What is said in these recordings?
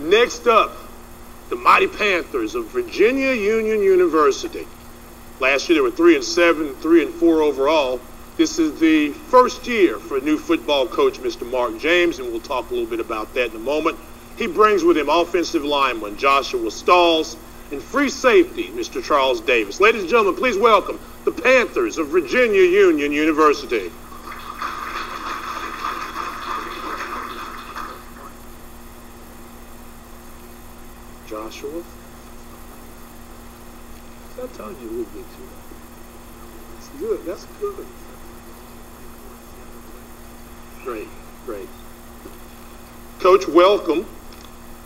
Next up, the mighty Panthers of Virginia Union University. Last year they were 3-7, 3-4 overall. This is the first year for a new football coach, Mr. Mark James, and we'll talk a little bit about that in a moment. He brings with him offensive lineman Joshua Stalls and free safety, Mr. Charles Davis. Ladies and gentlemen, please welcome the Panthers of Virginia Union University. Joshua? I told you a little bit too. That's good. That's good. Great, great. Coach, welcome.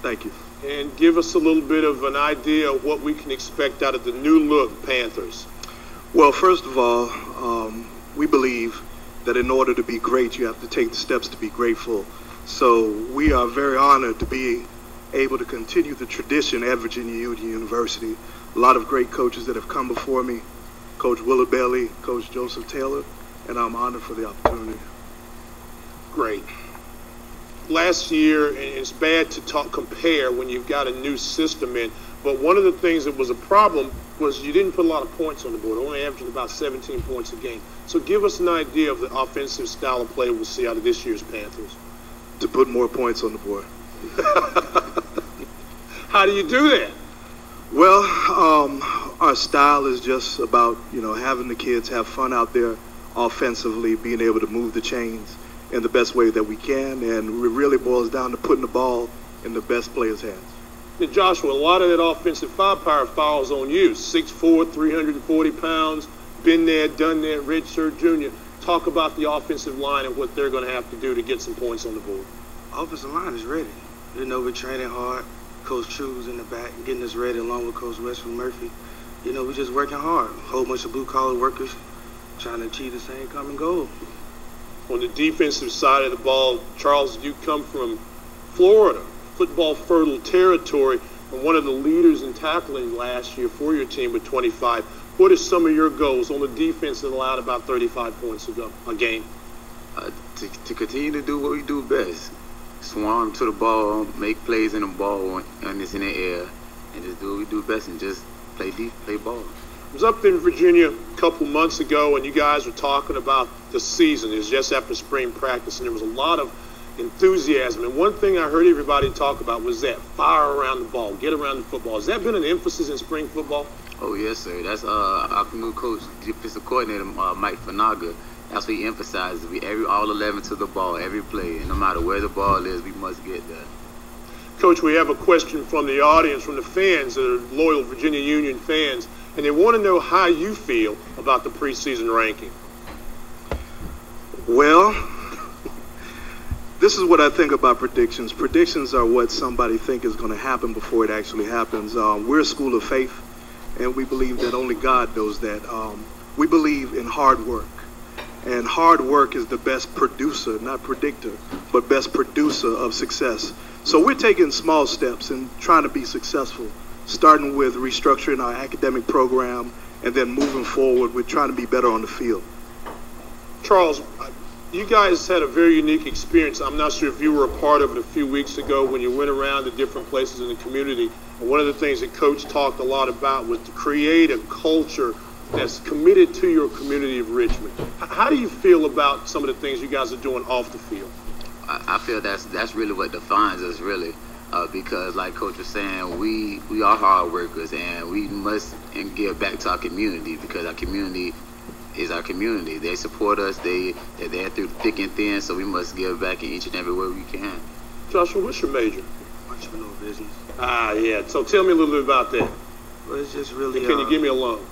Thank you. And give us a little bit of an idea of what we can expect out of the new look Panthers. Well, first of all, we believe that in order to be great, you have to take the steps to be grateful. So we are very honored to be able to continue the tradition at Virginia Union University. A lot of great coaches that have come before me, Coach Willard Bailey, Coach Joseph Taylor, and I'm honored for the opportunity. Great. Last year, and it's bad to compare when you've got a new system in, but one of the things that was a problem was you didn't put a lot of points on the board, only averaging about 17 points a game. So give us an idea of the offensive style of play we'll see out of this year's Panthers. To put more points on the board. How do you do that? Well, our style is just about, having the kids have fun out there offensively, being able to move the chains in the best way that we can, and it really boils down to putting the ball in the best player's hands. Now, Joshua, a lot of that offensive firepower falls on you. 6'4", 340 pounds, been there, done that, redshirt junior. Talk about the offensive line and what they're going to have to do to get some points on the board. Offensive line is ready. We're training hard. Coach True's in the back getting us ready along with Coach Westbrook Murphy. We're just working hard. A whole bunch of blue-collar workers trying to achieve the same common goal. On the defensive side of the ball, Charles, you come from Florida, football-fertile territory, and one of the leaders in tackling last year for your team with 25. What are some of your goals on the defense that allowed about 35 points a game? To continue to do what we do best. Swarm to the ball, make plays in the ball when it's in the air, and just do what we do best and just play ball. I was up in Virginia a couple months ago, and you guys were talking about the season. It was just after spring practice, and there was a lot of enthusiasm. And one thing I heard everybody talk about was that fire around the ball, get around the football. Has that been an emphasis in spring football? Oh, yes, sir. That's our new coach, defensive coordinator, Mike Fanaga. That's what he emphasizes. All 11 to the ball, every play. And no matter where the ball is, we must get there. Coach, we have a question from the audience, from the fans that are loyal Virginia Union fans, and they want to know how you feel about the preseason ranking. Well, this is what I think about predictions. Predictions are what somebody thinks is going to happen before it actually happens. We're a school of faith, and we believe that only God knows that. We believe in hard work. And hard work is the best producer, not predictor, but best producer of success. So we're taking small steps and trying to be successful, starting with restructuring our academic program and then moving forward with trying to be better on the field. Charles, you guys had a very unique experience. I'm not sure if you were a part of it a few weeks ago when you went around to different places in the community. And one of the things that Coach talked a lot about was to create a culture that's committed to your community of Richmond. How do you feel about some of the things you guys are doing off the field? I feel that's really what defines us, really, because like Coach was saying, we are hard workers, and we must give back to our community, because our community is our community. They support us. They're there through thick and thin, so we must give back in each and every way we can. Joshua, what's your major? Entrepreneurial business. Ah, yeah. So tell me a little bit about that. Well, it's just really. Can you give me a loan?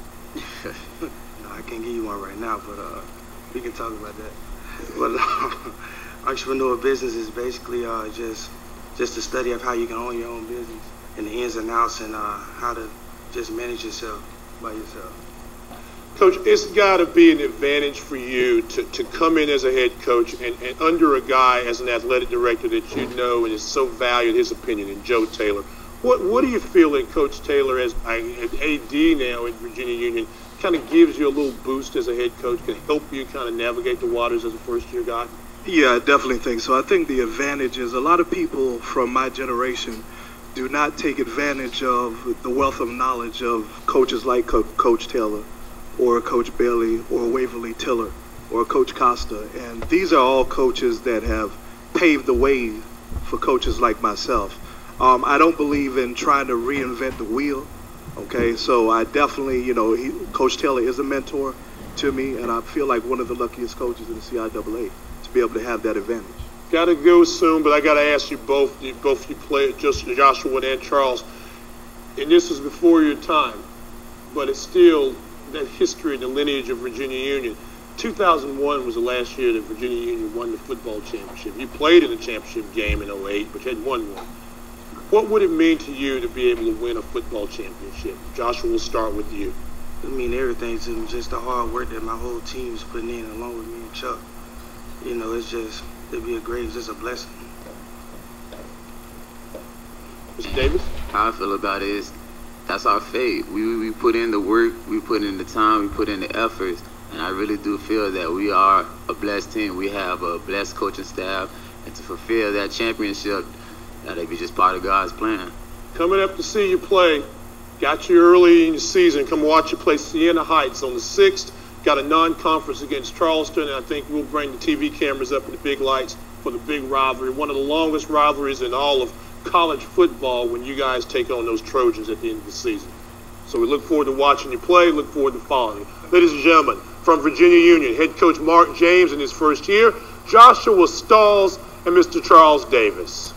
No, I can't give you one right now, but we can talk about that. But entrepreneurial business is basically just the study of how you can own your own business and the ins and outs and how to just manage yourself by yourself. Coach, it's got to be an advantage for you to come in as a head coach and under a guy as an athletic director that you know and is so valued, his opinion, in Joe Taylor. What do you feel that Coach Taylor, as AD now at Virginia Union, kind of gives you a little boost as a head coach, can help you kind of navigate the waters as a first-year guy? Yeah, I definitely think so. I think the advantage is a lot of people from my generation do not take advantage of the wealth of knowledge of coaches like Coach Taylor or Coach Bailey or Waverly Tiller or Coach Costa. And these are all coaches that have paved the way for coaches like myself. I don't believe in trying to reinvent the wheel. Okay, so I definitely, Coach Taylor is a mentor to me, and I feel like one of the luckiest coaches in the CIAA to be able to have that advantage. Got to go soon, but I got to ask you both you played, just Joshua and Charles, and this was before your time, but it's still that history and the lineage of Virginia Union. 2001 was the last year that Virginia Union won the football championship. You played in the championship game in 08, but you had won one. What would it mean to you to be able to win a football championship? Joshua, we'll start with you. It mean everything to me, just the hard work that my whole team is putting in along with me and Chuck. It'd be just a blessing. Mr. Davis? How I feel about it is that's our fate. We put in the work, we put in the time, we put in the efforts, and I really do feel that we are a blessed team. We have a blessed coaching staff, and to fulfill that championship, that'd be just part of God's plan. Coming up to see you play, got you early in the season. Come watch you play Siena Heights on the 6th. Got a non-conference against Charleston, and I think we'll bring the TV cameras up in the big lights for the big rivalry, one of the longest rivalries in all of college football when you guys take on those Trojans at the end of the season. So we look forward to watching you play, look forward to following you. Ladies and gentlemen, from Virginia Union, head coach Mark James in his first year, Joshua Stalls, and Mr. Charles Davis.